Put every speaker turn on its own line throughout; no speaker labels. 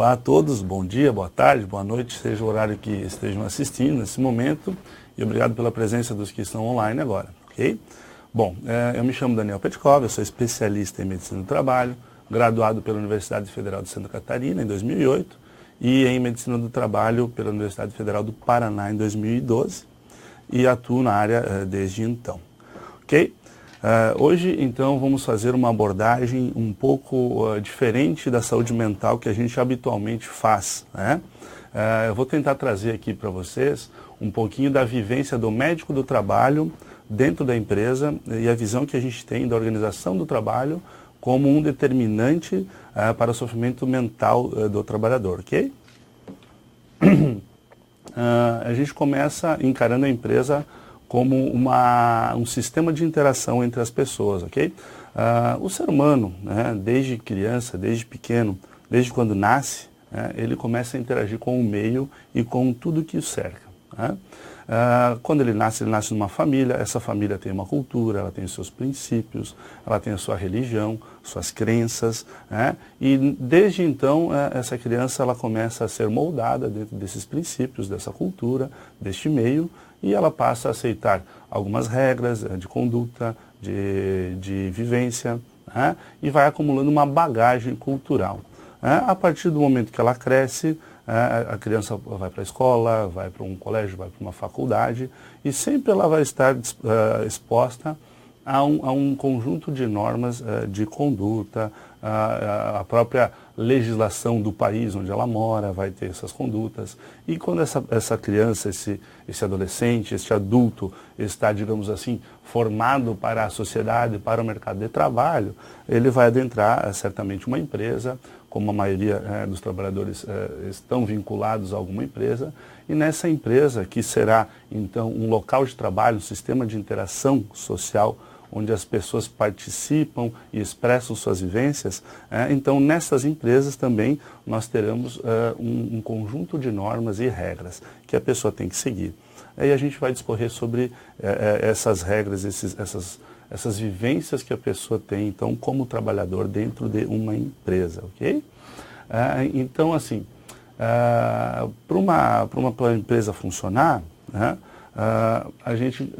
Olá a todos, bom dia, boa tarde, boa noite, seja o horário que estejam assistindo nesse momento, e obrigado pela presença dos que estão online agora, ok? Bom, eu me chamo Daniel Petkov, eu sou especialista em medicina do trabalho, graduado pela Universidade Federal de Santa Catarina em 2008 e em medicina do trabalho pela Universidade Federal do Paraná em 2012 e atuo na área desde então, ok? Hoje, então, vamos fazer uma abordagem um pouco diferente da saúde mental que a gente habitualmente faz, né? Eu vou tentar trazer aqui para vocês um pouquinho da vivência do médico do trabalho dentro da empresa e a visão que a gente tem da organização do trabalho como um determinante para o sofrimento mental do trabalhador, ok? A gente começa encarando a empresa como um sistema de interação entre as pessoas, ok? O ser humano, né, desde criança, desde pequeno, desde quando nasce, ele começa a interagir com o meio e com tudo que o cerca, né? Quando ele nasce numa família, essa família tem uma cultura, ela tem os seus princípios, ela tem a sua religião, suas crenças, né? E desde então essa criança ela começa a ser moldada dentro desses princípios, dessa cultura, deste meio, e ela passa a aceitar algumas regras de conduta, de vivência, né? E vai acumulando uma bagagem cultural. A partir do momento que ela cresce, a criança vai para a escola, vai para um colégio, vai para uma faculdade, e sempre ela vai estar exposta a um conjunto de normas de conduta, a própria legislação do país onde ela mora vai ter essas condutas. E quando essa criança, esse adolescente, esse adulto está, digamos assim, formado para a sociedade, para o mercado de trabalho, ele vai adentrar certamente uma empresa, como a maioria dos trabalhadores estão vinculados a alguma empresa, e nessa empresa, que será então um local de trabalho, um sistema de interação social, onde as pessoas participam e expressam suas vivências, então nessas empresas também nós teremos um conjunto de normas e regras que a pessoa tem que seguir. Aí a gente vai discorrer sobre essas regras, essas vivências que a pessoa tem, então, como trabalhador dentro de uma empresa, ok? Então, assim, para uma empresa funcionar, né, a gente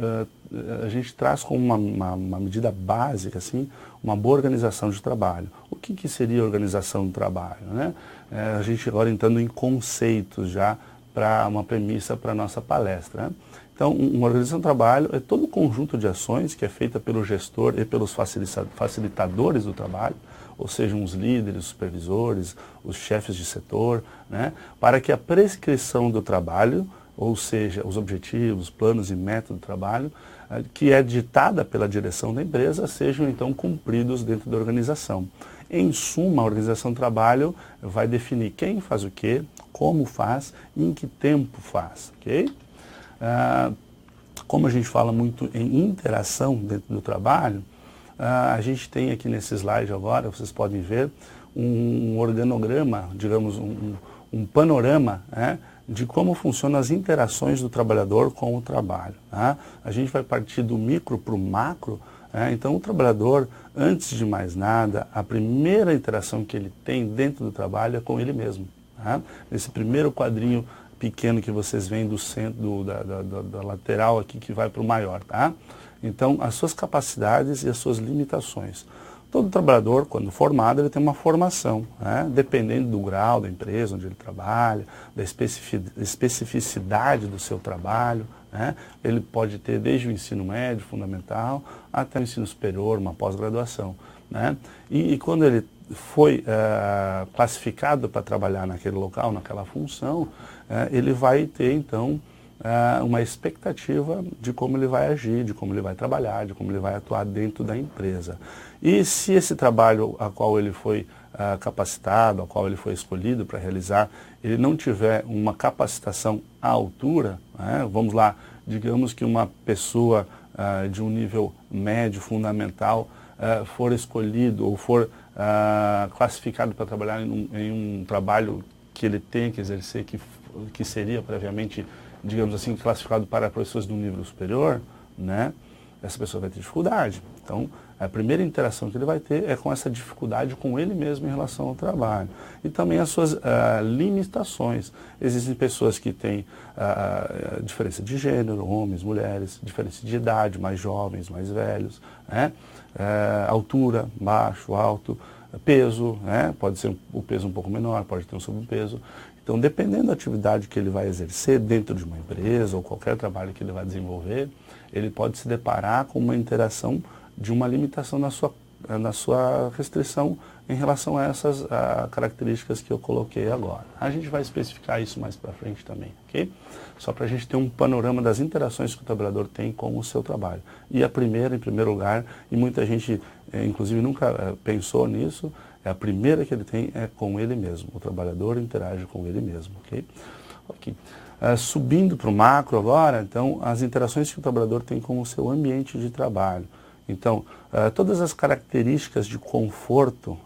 traz como uma medida básica, assim, uma boa organização de trabalho. O que seria organização de trabalho, né? A gente agora entrando em conceitos já para uma premissa para a nossa palestra, né? Então, uma organização de trabalho é todo um conjunto de ações que é feita pelo gestor e pelos facilitadores do trabalho, ou seja, os líderes, os supervisores, os chefes de setor, né, para que a prescrição do trabalho, ou seja, os objetivos, planos e métodos do trabalho, que é ditada pela direção da empresa, sejam então cumpridos dentro da organização. Em suma, a organização do trabalho vai definir quem faz o quê, como faz e em que tempo faz, ok? Como a gente fala muito em interação dentro do trabalho, a gente tem aqui nesse slide agora, vocês podem ver, um organograma, digamos, um panorama, né, de como funcionam as interações do trabalhador com o trabalho, tá? A gente vai partir do micro para o macro, então o trabalhador, antes de mais nada, a primeira interação que ele tem dentro do trabalho é com ele mesmo, tá? Nesse primeiro quadrinho pequeno que vocês veem do centro, da lateral aqui que vai para o maior, tá? Então, as suas capacidades e as suas limitações. Todo trabalhador, quando formado, ele tem uma formação, né? Dependendo do grau da empresa onde ele trabalha, da especificidade do seu trabalho, né? Ele pode ter desde o ensino médio, fundamental, até o ensino superior, uma pós-graduação, né? E quando ele foi classificado para trabalhar naquele local, naquela função, ele vai ter, então, uma expectativa de como ele vai agir, de como ele vai trabalhar, de como ele vai atuar dentro da empresa. E se esse trabalho a qual ele foi capacitado, a qual ele foi escolhido para realizar, ele não tiver uma capacitação à altura, né, vamos lá, digamos que uma pessoa de um nível médio, fundamental, for escolhido ou for classificado para trabalhar em um trabalho que ele tem que exercer, que seria previamente, digamos assim, classificado para pessoas de um nível superior, né, essa pessoa vai ter dificuldade. Então, A primeira interação que ele vai ter é com essa dificuldade com ele mesmo em relação ao trabalho. E também as suas limitações. Existem pessoas que têm diferença de gênero, homens, mulheres, diferença de idade, mais jovens, mais velhos, né? Altura, baixo, alto, peso, né? Pode ser o peso um pouco menor, pode ter um sobrepeso. Então, dependendo da atividade que ele vai exercer dentro de uma empresa ou qualquer trabalho que ele vai desenvolver, ele pode se deparar com uma interação de uma limitação na sua restrição em relação a essas características que eu coloquei agora. A gente vai especificar isso mais para frente também, ok? Só para a gente ter um panorama das interações que o trabalhador tem com o seu trabalho. E a primeira, em primeiro lugar, e muita gente, inclusive, nunca pensou nisso, a primeira que ele tem é com ele mesmo. O trabalhador interage com ele mesmo, ok? Ok. Subindo para o macro agora, então, as interações que o trabalhador tem com o seu ambiente de trabalho. Então, todas as características de conforto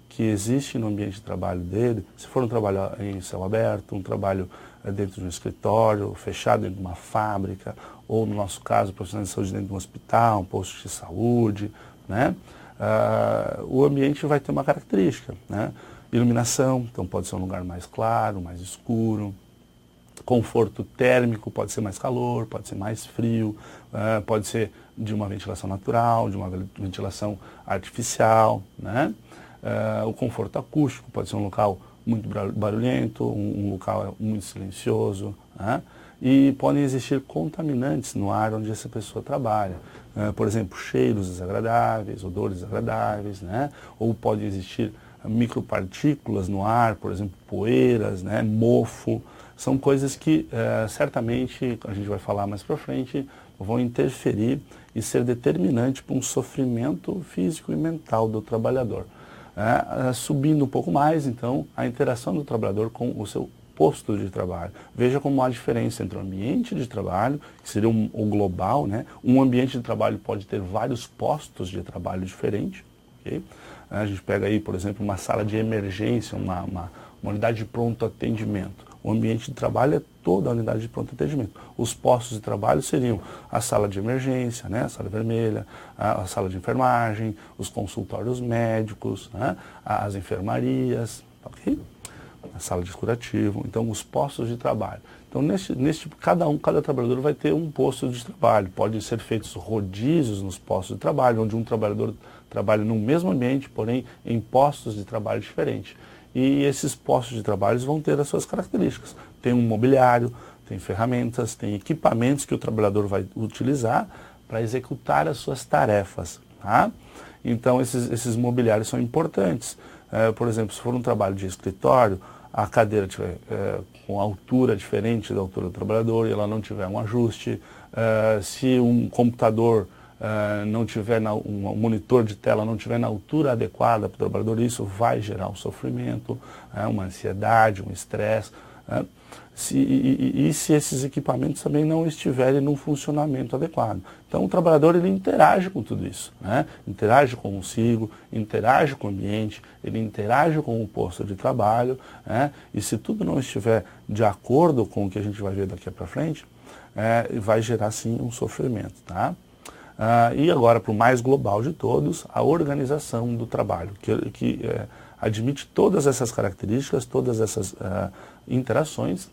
que existem no ambiente de trabalho dele, se for um trabalho em céu aberto, um trabalho dentro de um escritório, fechado dentro de uma fábrica, ou no nosso caso, profissional de saúde dentro de um hospital, um posto de saúde, né? O ambiente vai ter uma característica, né? Iluminação, então pode ser um lugar mais claro, mais escuro. Conforto térmico, pode ser mais calor, pode ser mais frio, pode ser de uma ventilação natural, de uma ventilação artificial, né? O conforto acústico, pode ser um local muito barulhento, um local muito silencioso, né? E podem existir contaminantes no ar onde essa pessoa trabalha. Por exemplo, cheiros desagradáveis, odores desagradáveis, né? Ou pode existir micropartículas no ar, por exemplo, poeiras, né? Mofo. São coisas que certamente, a gente vai falar mais para frente, vão interferir e ser determinante para um sofrimento físico e mental do trabalhador. Subindo um pouco mais, então, a interação do trabalhador com o seu posto de trabalho. Veja como há diferença entre o ambiente de trabalho, que seria o global, né? Um ambiente de trabalho pode ter vários postos de trabalho diferentes. Okay? A gente pega aí, por exemplo, uma sala de emergência, uma unidade de pronto atendimento. O ambiente de trabalho é toda a unidade de pronto atendimento. Os postos de trabalho seriam a sala de emergência, né, a sala vermelha, a sala de enfermagem, os consultórios médicos, né, as enfermarias, ok? A sala de curativo. Então, os postos de trabalho. Então, cada trabalhador vai ter um posto de trabalho. Podem ser feitos rodízios nos postos de trabalho, onde um trabalhador trabalha no mesmo ambiente, porém em postos de trabalho diferentes. E esses postos de trabalho vão ter as suas características. Tem um mobiliário, tem ferramentas, tem equipamentos que o trabalhador vai utilizar para executar as suas tarefas. Tá? Então, esses mobiliários são importantes. Por exemplo, se for um trabalho de escritório, a cadeira tiver com altura diferente da altura do trabalhador e ela não tiver um ajuste, se um computador não tiver, um monitor de tela não tiver na altura adequada para o trabalhador, isso vai gerar um sofrimento, uma ansiedade, um estresse. E se esses equipamentos também não estiverem num funcionamento adequado. Então o trabalhador ele interage com tudo isso, né? Interage consigo, interage com o ambiente, ele interage com o posto de trabalho, né? E se tudo não estiver de acordo com o que a gente vai ver daqui para frente, vai gerar sim um sofrimento, tá? E agora, para o mais global de todos, a organização do trabalho, que admite todas essas características, todas essas interações,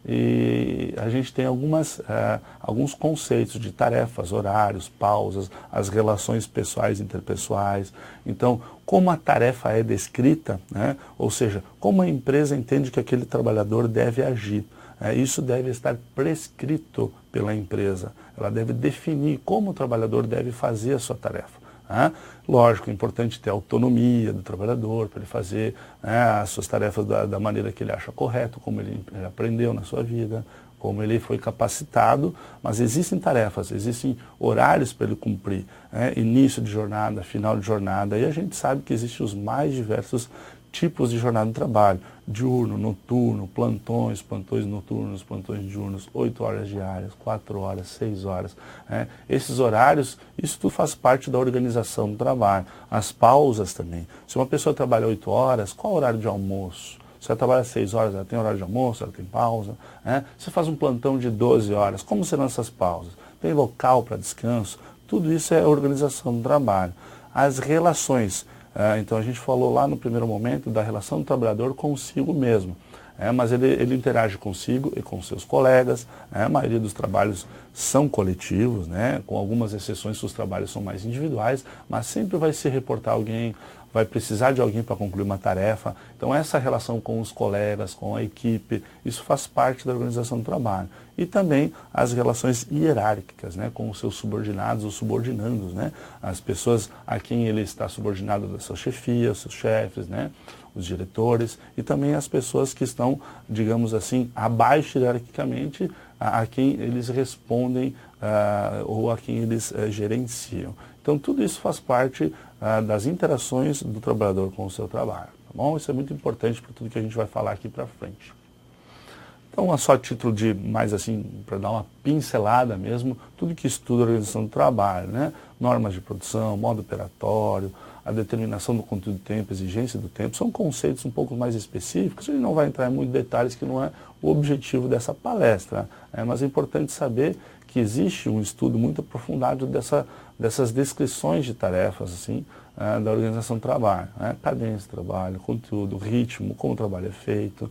e a gente tem alguns conceitos de tarefas, horários, pausas, as relações pessoais e interpessoais. Então, como a tarefa é descrita, né? Ou seja, como a empresa entende que aquele trabalhador deve agir. Isso deve estar prescrito pela empresa. Ela deve definir como o trabalhador deve fazer a sua tarefa. Lógico, é importante ter autonomia do trabalhador para ele fazer as suas tarefas da maneira que ele acha correto, como ele aprendeu na sua vida, como ele foi capacitado, mas existem tarefas, existem horários para ele cumprir, início de jornada, final de jornada, e a gente sabe que existem os mais diversos tipos de jornada de trabalho, diurno, noturno, plantões noturnos, plantões diurnos, 8 horas diárias, 4 horas, 6 horas. Esses horários, isso tudo faz parte da organização do trabalho. As pausas também. Se uma pessoa trabalha 8 horas, qual é o horário de almoço? Se ela trabalha 6 horas, ela tem horário de almoço, ela tem pausa. Você faz um plantão de 12 horas, como serão essas pausas? Tem local para descanso? tudo isso é organização do trabalho. As relações, então a gente falou lá no primeiro momento da relação do trabalhador consigo mesmo. Mas ele interage consigo e com seus colegas, a maioria dos trabalhos são coletivos, com algumas exceções os trabalhos são mais individuais, mas sempre vai se reportar alguém, vai precisar de alguém para concluir uma tarefa. Então essa relação com os colegas, com a equipe, isso faz parte da organização do trabalho. E também as relações hierárquicas, com os seus subordinados ou subordinandos, as pessoas a quem ele está subordinado da sua chefia, os seus chefes, os diretores e também as pessoas que estão, digamos assim, abaixo hierarquicamente a quem eles respondem ou a quem eles gerenciam. Então tudo isso faz parte das interações do trabalhador com o seu trabalho, tá bom? Isso é muito importante para tudo que a gente vai falar aqui para frente. Então, só a título de, mais assim, para dar uma pincelada mesmo, tudo que estuda a organização do trabalho, normas de produção, modo operatório, a determinação do conteúdo do tempo, exigência do tempo, são conceitos um pouco mais específicos, a gente não vai entrar em muitos detalhes que não é o objetivo dessa palestra, mas é importante saber que existe um estudo muito aprofundado dessas descrições de tarefas assim, da organização do trabalho, cadência do trabalho, conteúdo, ritmo, como o trabalho é feito,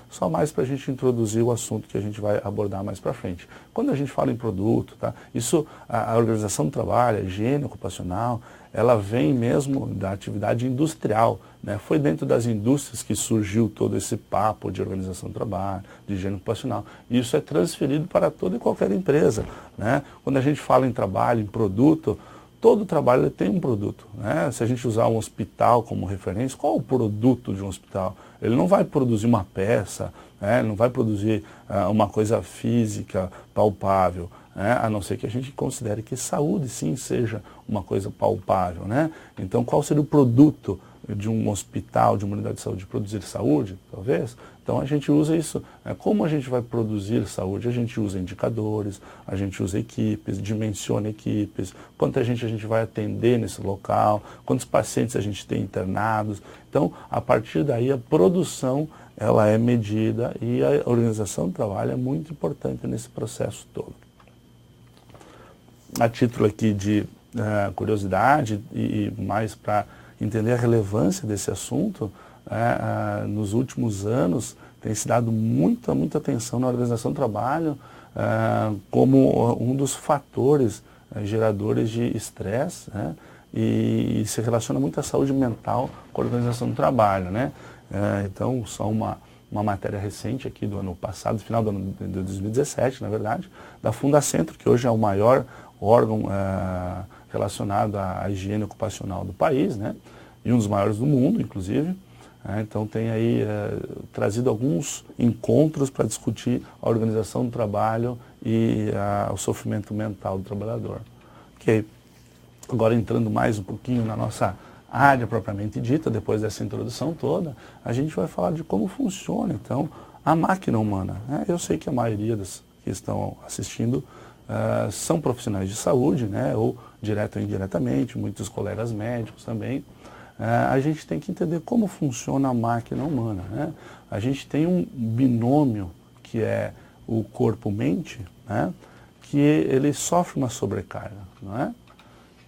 só mais para a gente introduzir o assunto que a gente vai abordar mais para frente. Quando a gente fala em produto, isso, a organização do trabalho, a higiene ocupacional, ela vem mesmo da atividade industrial, Foi dentro das indústrias que surgiu todo esse papo de organização do trabalho, de higiene ocupacional. E isso é transferido para toda e qualquer empresa, Quando a gente fala em trabalho, em produto, todo trabalho tem um produto, Se a gente usar um hospital como referência, qual é o produto de um hospital? Ele não vai produzir uma peça, não vai produzir uma coisa física palpável, a não ser que a gente considere que saúde sim seja uma coisa palpável, Então qual seria o produto de um hospital, de uma unidade de saúde? Produzir saúde, talvez? Então a gente usa isso. Como a gente vai produzir saúde? A gente usa indicadores, a gente usa equipes, dimensiona equipes, quanta gente a gente vai atender nesse local, quantos pacientes a gente tem internados. Então, a partir daí, a produção ela é medida e a organização do trabalho é muito importante nesse processo todo. A título aqui de curiosidade e mais para entender a relevância desse assunto, nos últimos anos tem se dado muita atenção na organização do trabalho como um dos fatores geradores de estresse, e se relaciona muito à saúde mental com a organização do trabalho, Então, só uma matéria recente aqui do ano passado, final do ano de 2017, na verdade, da Fundacentro, que hoje é o maior órgão relacionado à higiene ocupacional do país, e um dos maiores do mundo, inclusive. Então tem aí trazido alguns encontros para discutir a organização do trabalho e o sofrimento mental do trabalhador. Ok, agora entrando mais um pouquinho na nossa área propriamente dita, depois dessa introdução toda, a gente vai falar de como funciona, então, a máquina humana. Eu sei que a maioria das que estão assistindo são profissionais de saúde, ou direto ou indiretamente, muitos colegas médicos também. A gente tem que entender como funciona a máquina humana, A gente tem um binômio que é o corpo-mente, que ele sofre uma sobrecarga, não é?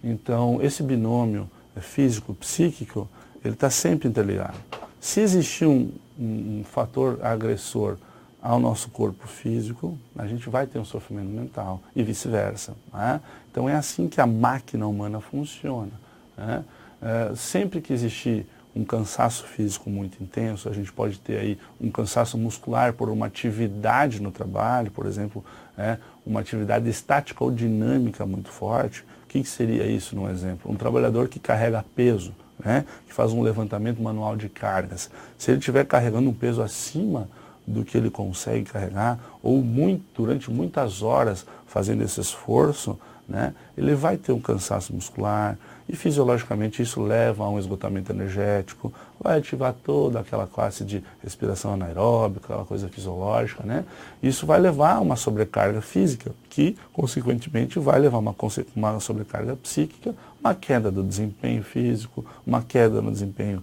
Então, esse binômio físico-psíquico, ele está sempre interligado. Se existir um fator agressor ao nosso corpo físico, a gente vai ter um sofrimento mental e vice-versa. Então é assim que a máquina humana funciona. Sempre que existir um cansaço físico muito intenso, a gente pode ter aí um cansaço muscular por uma atividade no trabalho, por exemplo, uma atividade estática ou dinâmica muito forte. O que seria isso, num exemplo? Um trabalhador que carrega peso, que faz um levantamento manual de cargas. Se ele estiver carregando um peso acima do que ele consegue carregar, ou durante muitas horas fazendo esse esforço, ele vai ter um cansaço muscular e fisiologicamente isso leva a um esgotamento energético, vai ativar toda aquela classe de respiração anaeróbica, aquela coisa fisiológica, Isso vai levar a uma sobrecarga física, que consequentemente vai levar a uma sobrecarga psíquica, uma queda do desempenho físico, uma queda no desempenho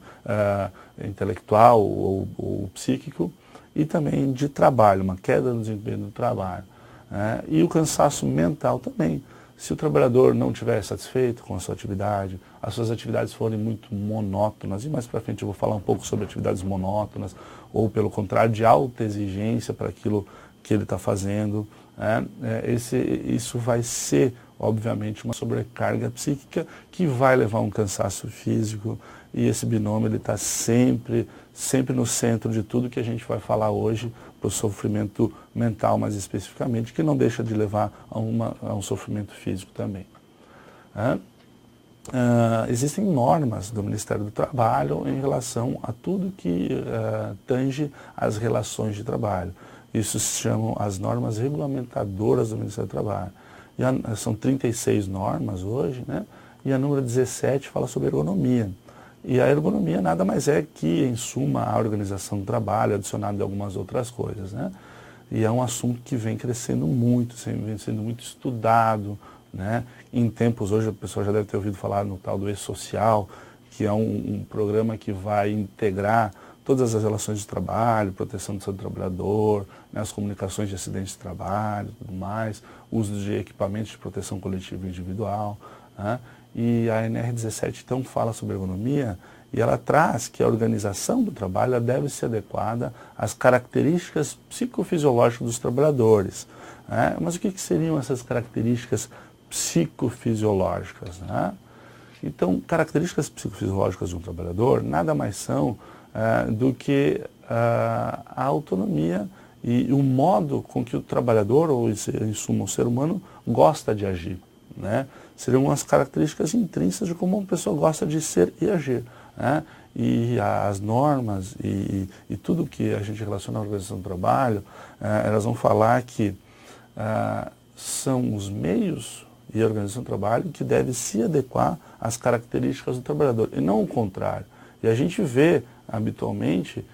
intelectual ou psíquico, e também de trabalho, uma queda no desempenho do trabalho. E o cansaço mental também. Se o trabalhador não estiver satisfeito com a sua atividade, as suas atividades forem muito monótonas, e mais para frente eu vou falar um pouco sobre atividades monótonas, ou pelo contrário, de alta exigência para aquilo que ele está fazendo, isso vai ser, obviamente, uma sobrecarga psíquica que vai levar a um cansaço físico, e esse binômio ele está sempre no centro de tudo que a gente vai falar hoje, para o sofrimento mental mais especificamente, que não deixa de levar a um sofrimento físico também. Existem normas do Ministério do Trabalho em relação a tudo que tange as relações de trabalho. Isso se chamam as normas regulamentadoras do Ministério do Trabalho. São 36 normas hoje, né? E a número 17 fala sobre ergonomia. E a ergonomia nada mais é que, em suma, a organização do trabalho, adicionado de algumas outras coisas, né? E é um assunto que vem crescendo muito, vem sendo muito estudado, né? Em tempos, hoje, a pessoa já deve ter ouvido falar no tal do E-Social, que é um programa que vai integrar todas as relações de trabalho, proteção do seu trabalhador, né, as comunicações de acidentes de trabalho, tudo mais, uso de equipamentos de proteção coletiva e individual, né? E a NR17 então fala sobre ergonomia e ela traz que a organização do trabalho deve ser adequada às características psicofisiológicas dos trabalhadores, né? Mas o que seriam essas características psicofisiológicas, né? Então, características psicofisiológicas de um trabalhador nada mais são do que a autonomia e o modo com que o trabalhador, ou em suma o ser humano, gosta de agir, né? Seriam as características intrínsecas de como uma pessoa gosta de ser e agir, né? E as normas e tudo que a gente relaciona à organização do trabalho, elas vão falar que são os meios e a organização do trabalho que deve se adequar às características do trabalhador, e não o contrário. E a gente vê, habitualmente,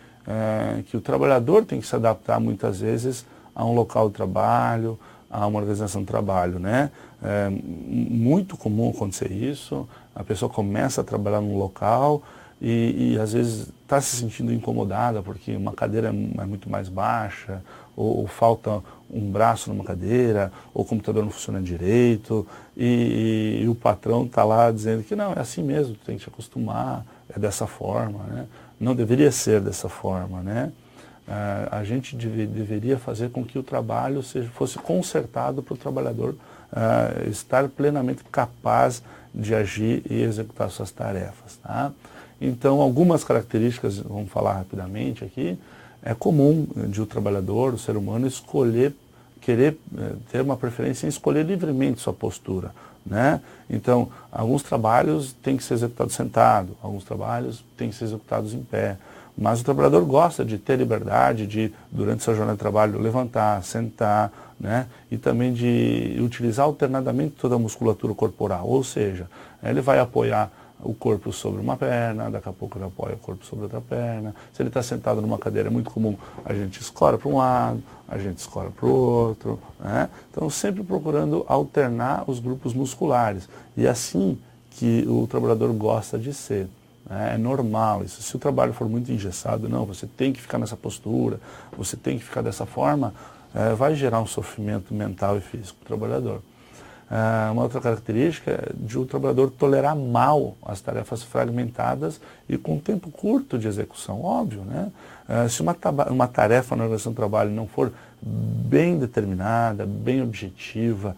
que o trabalhador tem que se adaptar muitas vezes a um local de trabalho, a uma organização de trabalho, né? É muito comum acontecer isso, a pessoa começa a trabalhar num local e às vezes está se sentindo incomodada porque uma cadeira é muito mais baixa, ou falta um braço numa cadeira, ou o computador não funciona direito, e o patrão está lá dizendo que não, é assim mesmo, tu tem que te acostumar, é dessa forma, né? Não deveria ser dessa forma, né? A gente deveria fazer com que o trabalho fosse consertado para o trabalhador estar plenamente capaz de agir e executar suas tarefas, tá? Então, algumas características, vamos falar rapidamente aqui. É comum de o trabalhador, o ser humano, querer ter uma preferência em escolher livremente sua postura, né? Então, alguns trabalhos têm que ser executados sentado, alguns trabalhos têm que ser executados em pé. Mas o trabalhador gosta de ter liberdade de, durante sua jornada de trabalho, levantar, sentar, né? E também de utilizar alternadamente toda a musculatura corporal. Ou seja, ele vai apoiar o corpo sobre uma perna, daqui a pouco ele apoia o corpo sobre outra perna. Se ele está sentado numa cadeira, é muito comum a gente escora para um lado, a gente escora para o outro, né? Então, sempre procurando alternar os grupos musculares. E é assim que o trabalhador gosta de ser. É normal isso. Se o trabalho for muito engessado, não, você tem que ficar nessa postura, você tem que ficar dessa forma, vai gerar um sofrimento mental e físico para o trabalhador. Uma outra característica é de o trabalhador tolerar mal as tarefas fragmentadas e com tempo curto de execução, óbvio, né? Se uma tarefa na organização do trabalho não for bem determinada, bem objetiva,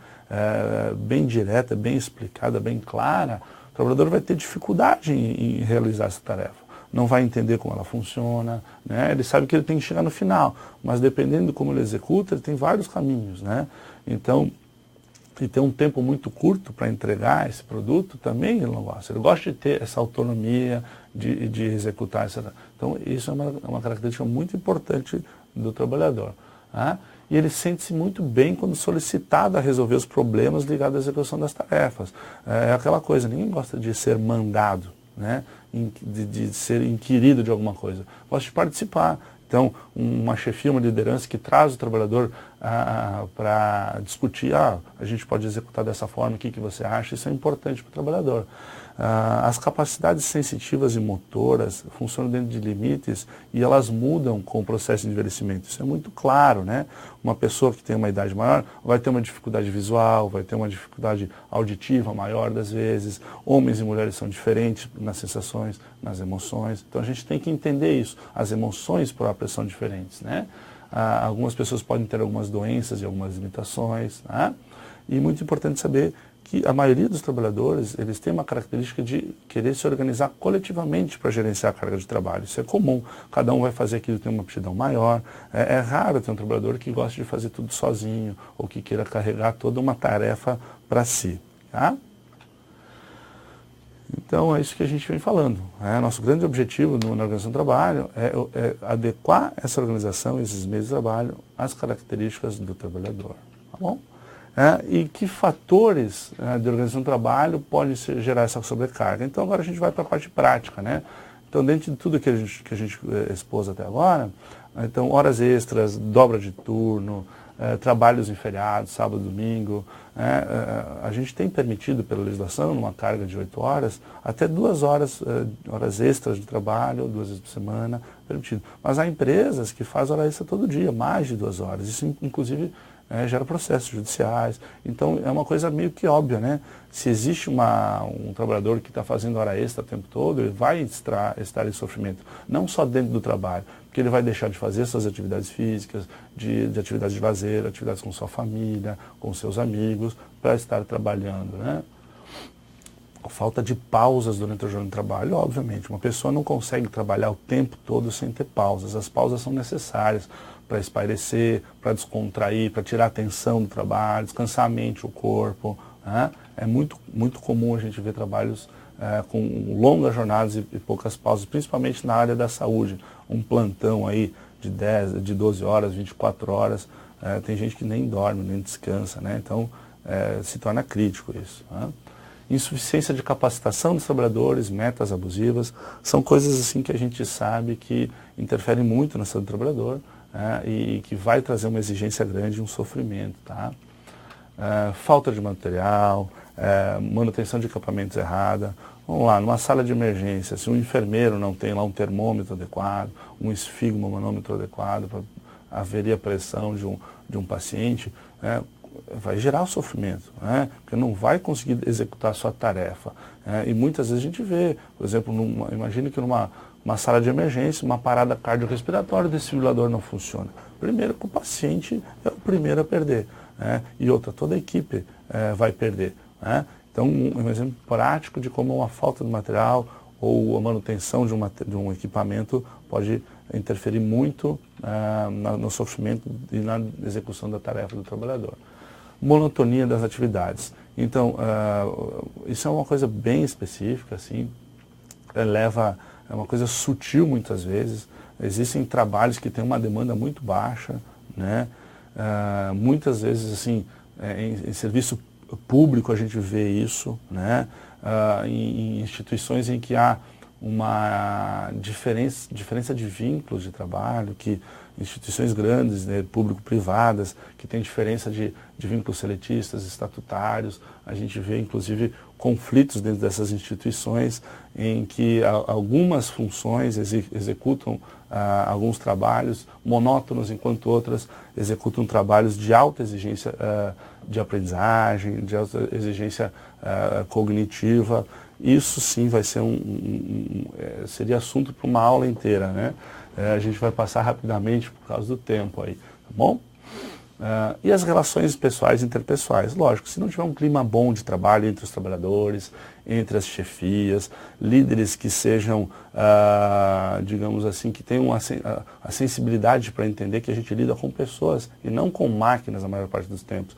bem direta, bem explicada, bem clara, o trabalhador vai ter dificuldade em realizar essa tarefa. Não vai entender como ela funciona, né? Ele sabe que ele tem que chegar no final, mas dependendo de como ele executa, ele tem vários caminhos, né? Então, e ter um tempo muito curto para entregar esse produto, também ele não gosta. Ele gosta de ter essa autonomia de executar essa... Então, isso é uma característica muito importante do trabalhador, tá? E ele sente-se muito bem quando solicitado a resolver os problemas ligados à execução das tarefas. É aquela coisa, ninguém gosta de ser mandado, né? De ser inquirido de alguma coisa. Gosta de participar. Então, uma chefia, uma liderança que traz o trabalhador para discutir, a gente pode executar dessa forma, o que você acha, isso é importante para o trabalhador. As capacidades sensitivas e motoras funcionam dentro de limites e elas mudam com o processo de envelhecimento. Isso é muito claro, né? Uma pessoa que tem uma idade maior vai ter uma dificuldade visual, vai ter uma dificuldade auditiva maior das vezes. Homens e mulheres são diferentes nas sensações, nas emoções. Então a gente tem que entender isso. As emoções próprias são diferentes, né? Algumas pessoas podem ter algumas doenças e algumas limitações, né? E muito importante saber que a maioria dos trabalhadores, eles têm uma característica de querer se organizar coletivamente para gerenciar a carga de trabalho. Isso é comum, cada um vai fazer aquilo que tem uma aptidão maior. É raro ter um trabalhador que goste de fazer tudo sozinho ou que queira carregar toda uma tarefa para si. Tá? Então é isso que a gente vem falando. Nosso grande objetivo na organização do trabalho é adequar essa organização, esses meios de trabalho, às características do trabalhador. Tá bom? E que fatores de organização do trabalho podem gerar essa sobrecarga. Então agora a gente vai para a parte prática, né? Então dentro de tudo que a gente expôs até agora, então horas extras, dobra de turno, trabalhos em feriados, sábado, domingo, a gente tem permitido pela legislação, numa carga de 8 horas, até 2 horas, horas extras de trabalho, 2 vezes por semana, permitido. Mas há empresas que fazem hora extra todo dia, mais de 2 horas. Isso inclusive gera processos judiciais. Então é uma coisa meio que óbvia, né? Se existe um trabalhador que está fazendo hora extra o tempo todo, ele vai estar em sofrimento, não só dentro do trabalho, porque ele vai deixar de fazer suas atividades físicas, de atividades de lazer, atividades com sua família, com seus amigos, para estar trabalhando, né? A falta de pausas durante a jornada de trabalho, obviamente. Uma pessoa não consegue trabalhar o tempo todo sem ter pausas. As pausas são necessárias para espairecer, para descontrair, para tirar a atenção do trabalho, descansar a mente, o corpo. Né? É muito comum a gente ver trabalhos com longas jornadas e poucas pausas, principalmente na área da saúde. Um plantão aí de 12 horas, 24 horas, tem gente que nem dorme, nem descansa, né? Então se torna crítico isso. Né? Insuficiência de capacitação dos trabalhadores, metas abusivas, são coisas assim que a gente sabe que interferem muito na saúde do trabalhador, e que vai trazer uma exigência grande e um sofrimento. Tá? Falta de material, manutenção de equipamentos errada. Vamos lá, numa sala de emergência, se um enfermeiro não tem lá um termômetro adequado, um esfigmo, um manômetro adequado para aferir a pressão de um paciente, vai gerar o sofrimento, porque não vai conseguir executar a sua tarefa. E muitas vezes a gente vê, por exemplo, imagine que numa sala de emergência, uma parada cardiorrespiratória, o desfibrilador não funciona. Primeiro que o paciente é o primeiro a perder, e outra, toda a equipe vai perder. Então, um exemplo prático de como uma falta de material ou a manutenção de um equipamento pode interferir muito no sofrimento e na execução da tarefa do trabalhador. Monotonia das atividades. Então, isso é uma coisa bem específica, assim, é uma coisa sutil muitas vezes. Existem trabalhos que têm uma demanda muito baixa, né? Muitas vezes, assim, em serviço público a gente vê isso, né? Em instituições em que há uma diferença de vínculos de trabalho, que instituições grandes, né, público-privadas, que têm diferença de vínculos seletistas, estatutários, a gente vê inclusive conflitos dentro dessas instituições em que algumas funções executam alguns trabalhos monótonos, enquanto outras executam trabalhos de alta exigência de aprendizagem, de alta exigência cognitiva. Isso sim vai ser seria assunto para uma aula inteira, né? A gente vai passar rapidamente por causa do tempo aí, tá bom? E as relações pessoais e interpessoais, lógico, se não tiver um clima bom de trabalho entre os trabalhadores, entre as chefias, líderes que sejam, digamos assim, que tenham a sensibilidade para entender que a gente lida com pessoas e não com máquinas a maior parte dos tempos.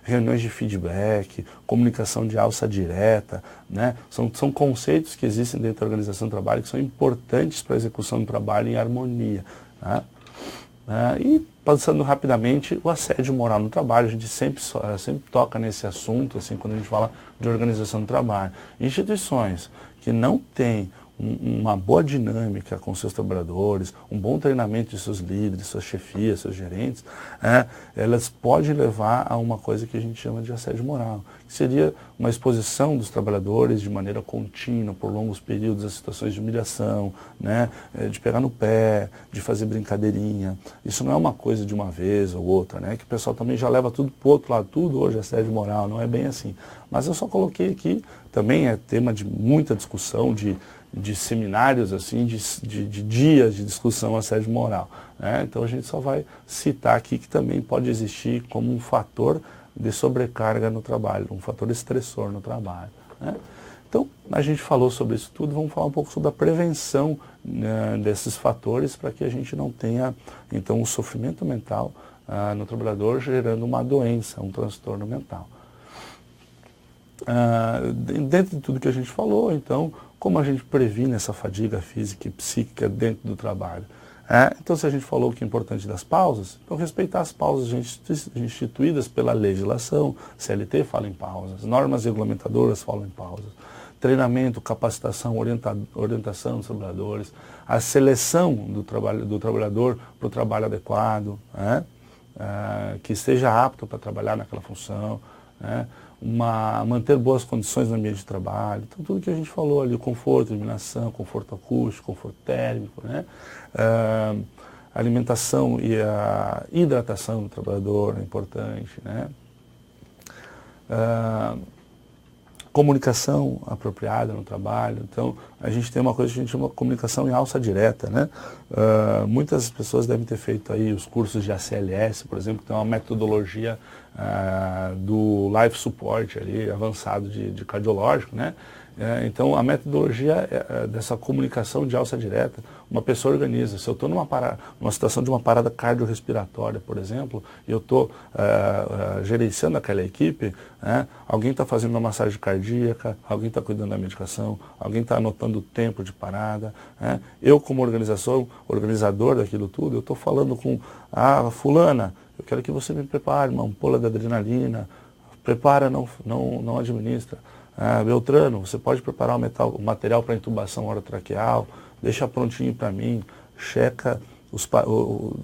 Reuniões de feedback, comunicação de alça direta, né? São conceitos que existem dentro da organização do trabalho que são importantes para a execução do trabalho em harmonia. Tá? E passando rapidamente, o assédio moral no trabalho, a gente sempre toca nesse assunto, assim, quando a gente fala de organização do trabalho. Instituições que não têm uma boa dinâmica com seus trabalhadores, um bom treinamento de seus líderes, suas chefias, seus gerentes, elas podem levar a uma coisa que a gente chama de assédio moral, que seria uma exposição dos trabalhadores de maneira contínua, por longos períodos, a situações de humilhação, né, de pegar no pé, de fazer brincadeirinha. Isso não é uma coisa de uma vez ou outra, né, que o pessoal também já leva tudo para o outro lado, tudo hoje é assédio moral, não é bem assim. Mas eu só coloquei aqui, também é tema de muita discussão, de seminários, assim, de dias de discussão assédio moral, né? Então a gente só vai citar aqui que também pode existir como um fator de sobrecarga no trabalho, um fator estressor no trabalho, né? Então a gente falou sobre isso tudo, vamos falar um pouco sobre a prevenção, né, desses fatores para que a gente não tenha então um sofrimento mental no trabalhador gerando uma doença, um transtorno mental. Dentro de tudo que a gente falou, então, como a gente previne essa fadiga física e psíquica dentro do trabalho? Então, se a gente falou que é importante das pausas, então respeitar as pausas instituídas pela legislação, CLT fala em pausas, normas regulamentadoras falam em pausas, treinamento, capacitação, orientação dos trabalhadores, a seleção do trabalhador para o trabalho adequado, que esteja apto para trabalhar naquela função, manter boas condições no ambiente de trabalho, então tudo que a gente falou ali, conforto, iluminação, conforto acústico, conforto térmico, né? Alimentação e a hidratação do trabalhador é importante, né? Comunicação apropriada no trabalho, então a gente tem uma coisa que a gente chama de comunicação em alça direta, né? Muitas pessoas devem ter feito aí os cursos de ACLS, por exemplo, que tem uma metodologia do life support ali, avançado de cardiológico, né? Então a metodologia dessa comunicação de alça direta, uma pessoa organiza, se eu estou numa situação de uma parada cardiorrespiratória, por exemplo, e eu estou gerenciando aquela equipe, alguém está fazendo uma massagem cardíaca, alguém está cuidando da medicação, alguém está anotando o tempo de parada, eu como organizador daquilo tudo, eu estou falando com a fulana, eu quero que você me prepare uma ampola de adrenalina, prepara, não administra. Beltrano, você pode preparar o material para intubação orotraqueal, deixa prontinho para mim, checa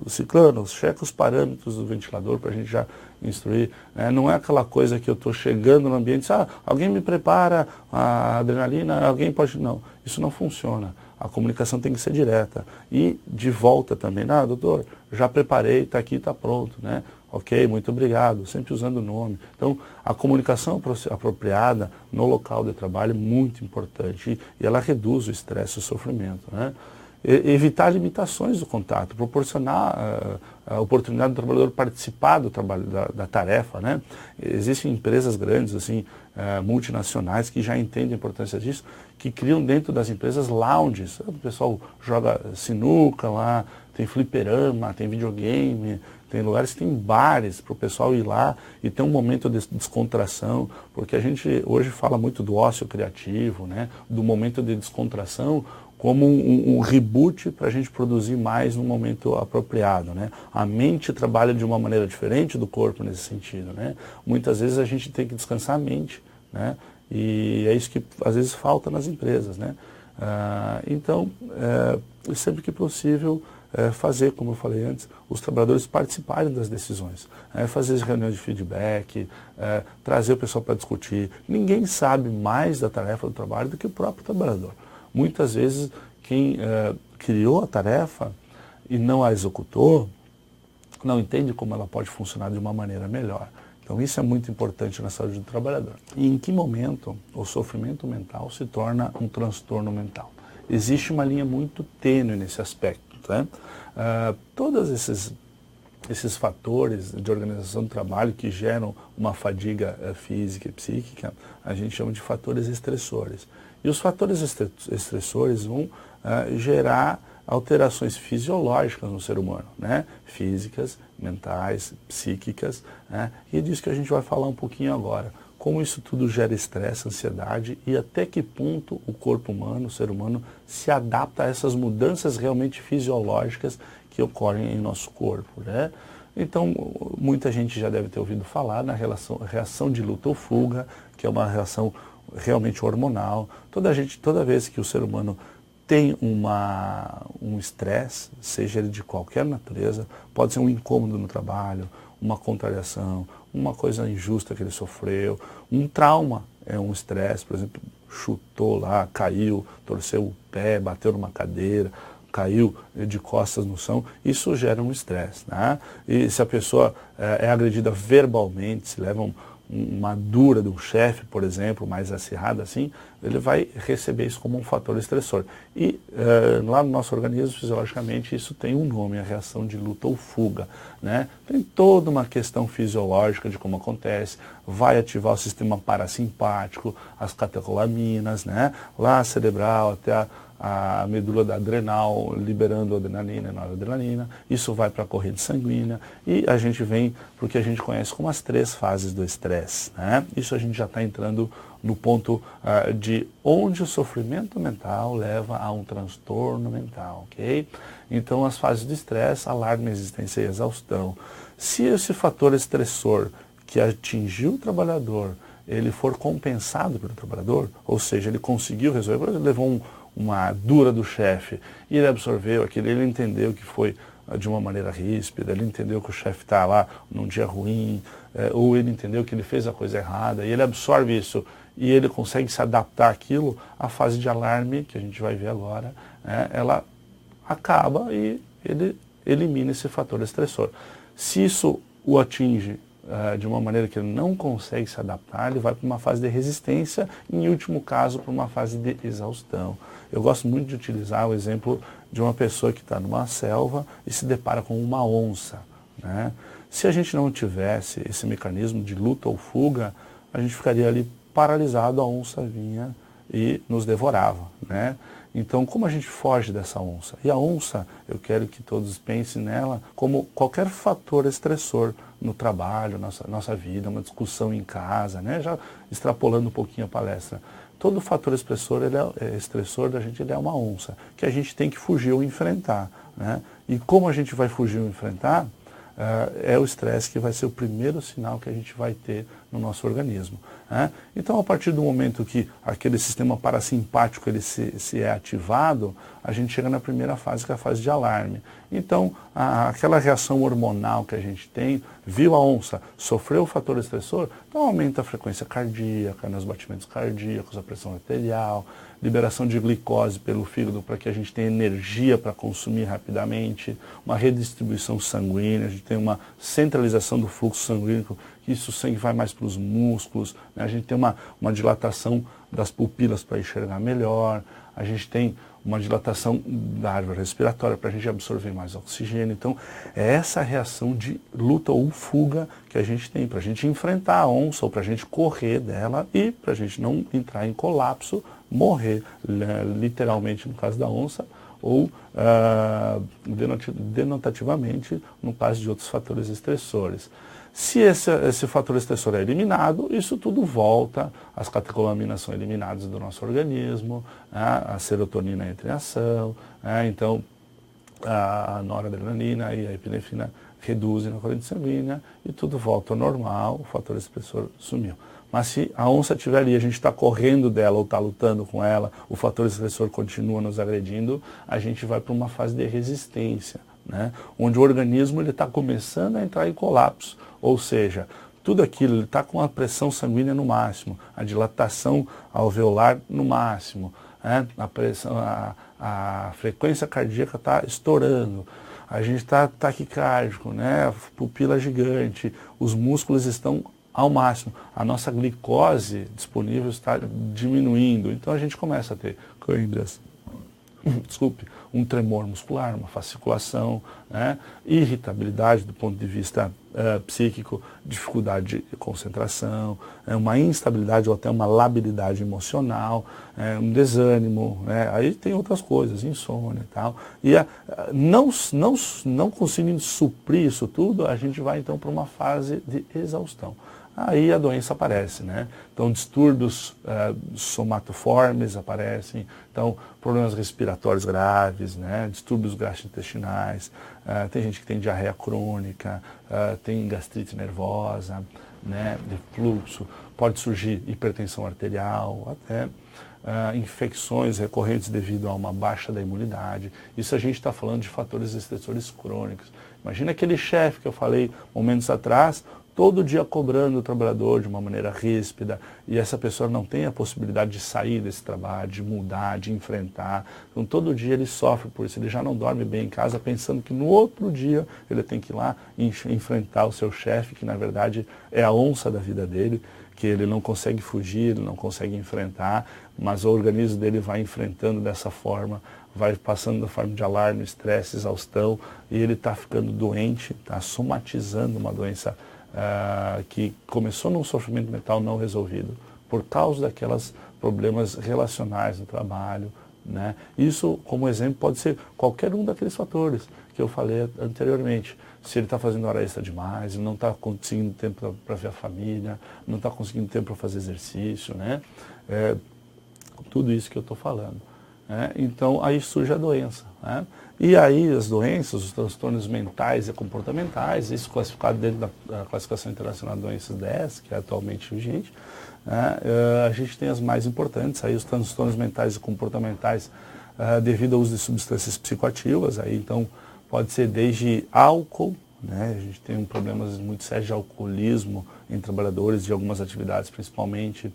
Ciclano, checa os parâmetros do ventilador para a gente já instruir. Não é aquela coisa que eu estou chegando no ambiente, alguém me prepara a adrenalina, alguém pode... Não, isso não funciona. A comunicação tem que ser direta. E de volta também, doutor, já preparei, está aqui, está pronto, né? Ok, muito obrigado, sempre usando o nome. Então, a comunicação apropriada no local de trabalho é muito importante e ela reduz o estresse e o sofrimento, né? Evitar limitações do contato, proporcionar a oportunidade do trabalhador participar do trabalho, da tarefa, né? Existem empresas grandes, assim, multinacionais, que já entendem a importância disso, que criam dentro das empresas lounges. O pessoal joga sinuca lá, tem fliperama, tem videogame, tem lugares que tem bares para o pessoal ir lá e ter um momento de descontração, porque a gente hoje fala muito do ócio criativo, né? Do momento de descontração, como um reboot para a gente produzir mais no momento apropriado, né? A mente trabalha de uma maneira diferente do corpo nesse sentido, né? Muitas vezes a gente tem que descansar a mente, né? E é isso que às vezes falta nas empresas, né? Então, sempre que possível, fazer, como eu falei antes, os trabalhadores participarem das decisões, fazer reuniões de feedback, trazer o pessoal para discutir. Ninguém sabe mais da tarefa do trabalho do que o próprio trabalhador. Muitas vezes, quem criou a tarefa e não a executou, não entende como ela pode funcionar de uma maneira melhor. Então, isso é muito importante na saúde do trabalhador. E em que momento o sofrimento mental se torna um transtorno mental? Existe uma linha muito tênue nesse aspecto, né? Todos esses fatores de organização do trabalho que geram uma fadiga física e psíquica, a gente chama de fatores estressores. E os fatores estressores vão gerar alterações fisiológicas no ser humano, né? Físicas, mentais, psíquicas, né? E é disso que a gente vai falar um pouquinho agora. Como isso tudo gera estresse, ansiedade e até que ponto o corpo humano, o ser humano, se adapta a essas mudanças realmente fisiológicas que ocorrem em nosso corpo, né? Então, muita gente já deve ter ouvido falar na reação de luta ou fuga, que é uma reação realmente hormonal. Toda vez que o ser humano tem um estresse, seja ele de qualquer natureza, pode ser um incômodo no trabalho, uma contrariação, uma coisa injusta que ele sofreu, um trauma é um estresse, por exemplo, chutou lá, caiu, torceu o pé, bateu numa cadeira, caiu de costas no chão, isso gera um estresse, né? E se a pessoa é agredida verbalmente, se leva uma dura de um chefe, por exemplo, mais acirrada assim, ele vai receber isso como um fator estressor. E lá no nosso organismo, fisiologicamente, isso tem um nome, a reação de luta ou fuga, né? Tem toda uma questão fisiológica de como acontece, vai ativar o sistema parasimpático, as catecolaminas, né? Lá cerebral até a medula da adrenal liberando adrenalina e noradrenalina, isso vai para a corrente sanguínea e a gente vem para o que a gente conhece como as 3 fases do estresse, né? Isso a gente já está entrando no ponto de onde o sofrimento mental leva a um transtorno mental, ok? Então as fases do estresse, alarme, resistência e exaustão. Se esse fator estressor que atingiu o trabalhador, ele for compensado pelo trabalhador, ou seja, ele conseguiu resolver, por exemplo, levou uma dura do chefe, e ele absorveu aquilo, ele entendeu que foi de uma maneira ríspida, ele entendeu que o chefe está lá num dia ruim, ou ele entendeu que ele fez a coisa errada, e ele absorve isso, e ele consegue se adaptar àquilo, a fase de alarme, que a gente vai ver agora, ela acaba e ele elimina esse fator estressor. Se isso o atinge de uma maneira que ele não consegue se adaptar, ele vai para uma fase de resistência e, em último caso, para uma fase de exaustão. Eu gosto muito de utilizar o exemplo de uma pessoa que está numa selva e se depara com uma onça, né? Se a gente não tivesse esse mecanismo de luta ou fuga, a gente ficaria ali paralisado, a onça vinha e nos devorava, né? Então, como a gente foge dessa onça? E a onça, eu quero que todos pensem nela como qualquer fator estressor no trabalho, nossa vida, uma discussão em casa, né? Já extrapolando um pouquinho a palestra. Todo fator estressor da gente, ele é uma onça, que a gente tem que fugir ou enfrentar, né? E como a gente vai fugir ou enfrentar, é o estresse que vai ser o primeiro sinal que a gente vai ter no nosso organismo, né? Então, a partir do momento que aquele sistema parasimpático ele se é ativado, a gente chega na primeira fase, que é a fase de alarme. Então, aquela reação hormonal que a gente tem, viu a onça, sofreu o fator estressor, então aumenta a frequência cardíaca, os batimentos cardíacos, a pressão arterial, liberação de glicose pelo fígado para que a gente tenha energia para consumir rapidamente, uma redistribuição sanguínea, a gente tem uma centralização do fluxo sanguíneo, que isso o sangue vai mais para os músculos, né? A gente tem uma dilatação das pupilas para enxergar melhor, a gente tem uma dilatação da árvore respiratória para a gente absorver mais oxigênio. Então, é essa reação de luta ou fuga que a gente tem, para a gente enfrentar a onça ou para a gente correr dela e para a gente não entrar em colapso, morrer, literalmente no caso da onça, ou denotativamente no caso de outros fatores estressores. Se esse fator estressor é eliminado, isso tudo volta, as catecolaminas são eliminadas do nosso organismo, né? A serotonina entra em ação, né? Então a noradrenalina e a epinefrina reduzem na corrente sanguínea e tudo volta ao normal, o fator estressor sumiu. Mas se a onça estiver ali, a gente está correndo dela ou está lutando com ela, o fator estressor continua nos agredindo, a gente vai para uma fase de resistência, né? Onde o organismo está começando a entrar em colapso, ou seja, tudo aquilo, ele está com a pressão sanguínea no máximo, a dilatação alveolar no máximo, né? A frequência cardíaca está estourando, a gente está taquicárdico, né? A pupila gigante, os músculos estão ao máximo, a nossa glicose disponível está diminuindo, então a gente começa a ter câimbras, um tremor muscular, uma fasciculação, né? Irritabilidade do ponto de vista psíquico, dificuldade de concentração, uma instabilidade ou até uma labilidade emocional, um desânimo, né? Aí tem outras coisas, insônia e tal. E não conseguindo suprir isso tudo, a gente vai então para uma fase de exaustão. Aí a doença aparece, né? Então distúrbios somatoformes aparecem, então problemas respiratórios graves, né? Distúrbios gastrointestinais, tem gente que tem diarreia crônica, tem gastrite nervosa, né? Refluxo, pode surgir hipertensão arterial, até infecções recorrentes devido a uma baixa da imunidade. Isso a gente está falando de fatores estressores crônicos. Imagina aquele chefe que eu falei momentos atrás, todo dia cobrando o trabalhador de uma maneira ríspida, e essa pessoa não tem a possibilidade de sair desse trabalho, de mudar, de enfrentar. Então todo dia ele sofre por isso, ele já não dorme bem em casa pensando que no outro dia ele tem que ir lá enfrentar o seu chefe, que na verdade é a onça da vida dele, que ele não consegue fugir, ele não consegue enfrentar, mas o organismo dele vai enfrentando dessa forma, vai passando da forma de alarme, estresse, exaustão, e ele está ficando doente, está somatizando uma doença que começou num sofrimento mental não resolvido, por causa daqueles problemas relacionais no trabalho, né? Isso, como exemplo, pode ser qualquer um daqueles fatores que eu falei anteriormente. Se ele está fazendo hora extra demais, não está conseguindo tempo para ver a família, não está conseguindo tempo para fazer exercício, né? Tudo isso que eu estou falando. Então, aí surge a doença, né? E aí as doenças, os transtornos mentais e comportamentais, isso classificado dentro da classificação internacional de doenças 10, que é atualmente vigente, né? A gente tem as mais importantes, aí os transtornos mentais e comportamentais devido ao uso de substâncias psicoativas, aí então pode ser desde álcool, né? A gente tem problemas muito sérios de alcoolismo em trabalhadores de algumas atividades principalmente,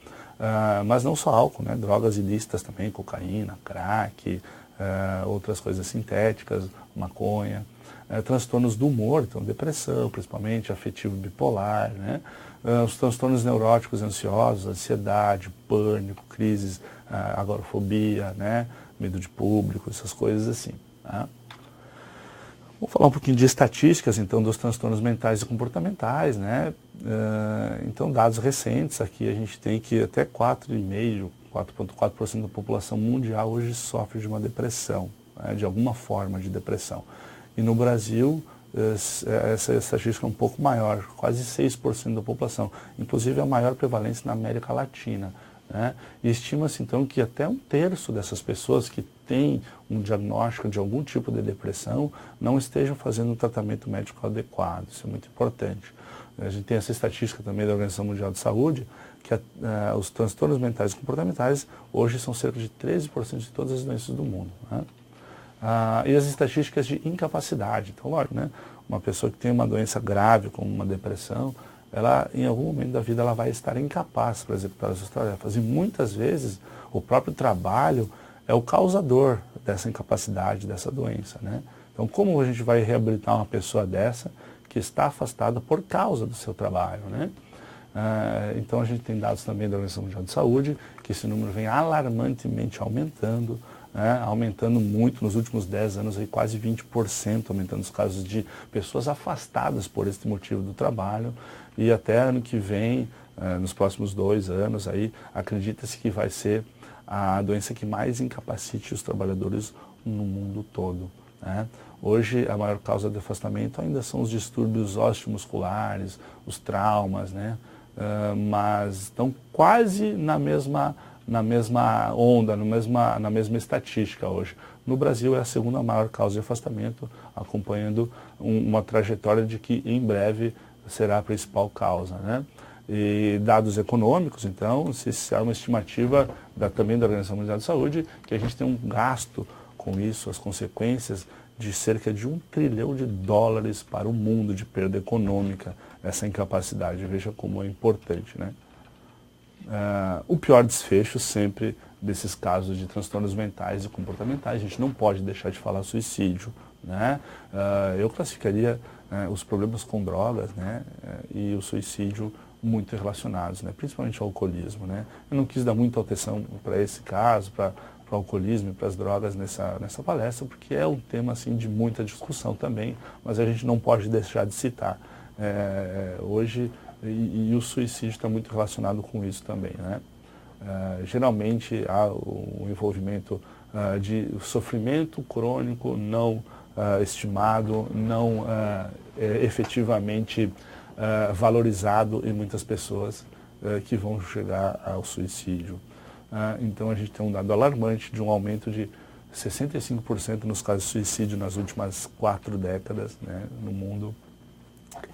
mas não só álcool, né? Drogas ilícitas também, cocaína, crack, outras coisas sintéticas, maconha, transtornos do humor, então depressão, principalmente afetivo bipolar, né? Os transtornos neuróticos ansiosos, ansiedade, pânico, crises, agorafobia, né? Medo de público, essas coisas assim, tá? Vou falar um pouquinho de estatísticas, então, dos transtornos mentais e comportamentais, né? Então, dados recentes aqui, a gente tem que até 4,4% da população mundial hoje sofre de uma depressão, né? De alguma forma de depressão. E no Brasil, essa estatística é um pouco maior, quase 6% da população. Inclusive, a maior prevalência na América Latina, né? E estima-se, então, que até 1/3 dessas pessoas que têm um diagnóstico de algum tipo de depressão não estejam fazendo um tratamento médico adequado. Isso é muito importante. A gente tem essa estatística também da Organização Mundial de Saúde, que os transtornos mentais e comportamentais hoje são cerca de 13% de todas as doenças do mundo, né? E as estatísticas de incapacidade. Então, lógico, né? Uma pessoa que tem uma doença grave, como uma depressão, ela, em algum momento da vida, ela vai estar incapaz para executar as suas tarefas. E muitas vezes, o próprio trabalho é o causador dessa incapacidade, dessa doença, né? Então, como a gente vai reabilitar uma pessoa dessa que está afastada por causa do seu trabalho, né? Então, a gente tem dados também da Organização Mundial de Saúde, que esse número vem alarmantemente aumentando, né? Aumentando muito nos últimos 10 anos, aí, quase 20%, aumentando os casos de pessoas afastadas por esse motivo do trabalho. E até ano que vem, nos próximos 2 anos, aí acredita-se que vai ser a doença que mais incapacite os trabalhadores no mundo todo, né? Hoje, a maior causa de afastamento ainda são os distúrbios osteomusculares, os traumas, né? Mas estão quase na mesma onda, na mesma estatística hoje. No Brasil é a segunda maior causa de afastamento, acompanhando uma trajetória de que em breve será a principal causa, né? E dados econômicos, então, se há uma estimativa também da Organização Mundial de Saúde, que a gente tem um gasto com isso, as consequências de cerca de $1 trilhão para o mundo de perda econômica, essa incapacidade. Veja como é importante, né? O pior desfecho sempre desses casos de transtornos mentais e comportamentais, a gente não pode deixar de falar suicídio, né? Eu classificaria os problemas com drogas, né, e o suicídio muito relacionados, né, principalmente ao alcoolismo, né? Eu não quis dar muita atenção para esse caso, para o alcoolismo e para as drogas nessa palestra, porque é um tema assim, de muita discussão também, mas a gente não pode deixar de citar. Hoje, e o suicídio está muito relacionado com isso também, né? Geralmente há o envolvimento de sofrimento crônico não estimado, não efetivamente valorizado em muitas pessoas que vão chegar ao suicídio. Então a gente tem um dado alarmante de um aumento de 65% nos casos de suicídio nas últimas 4 décadas, né, no mundo.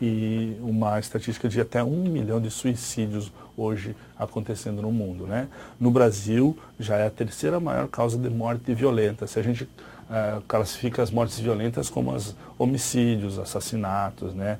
e uma estatística de até 1 milhão de suicídios hoje acontecendo no mundo, né? No Brasil, já é a terceira maior causa de morte violenta. Se a gente classifica as mortes violentas como os homicídios, assassinatos, né?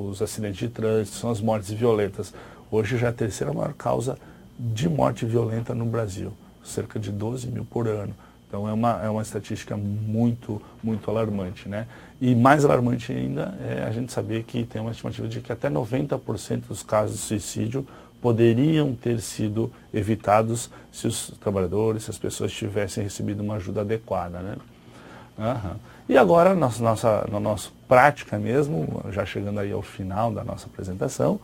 Os acidentes de trânsito, são as mortes violentas. Hoje já é a terceira maior causa de morte violenta no Brasil, cerca de 12 mil por ano. Então é uma estatística muito, muito alarmante, né? E mais alarmante ainda é a gente saber que tem uma estimativa de que até 90% dos casos de suicídio poderiam ter sido evitados se os trabalhadores, se as pessoas tivessem recebido uma ajuda adequada, né? E agora, na nossa prática mesmo, já chegando aí ao final da nossa apresentação,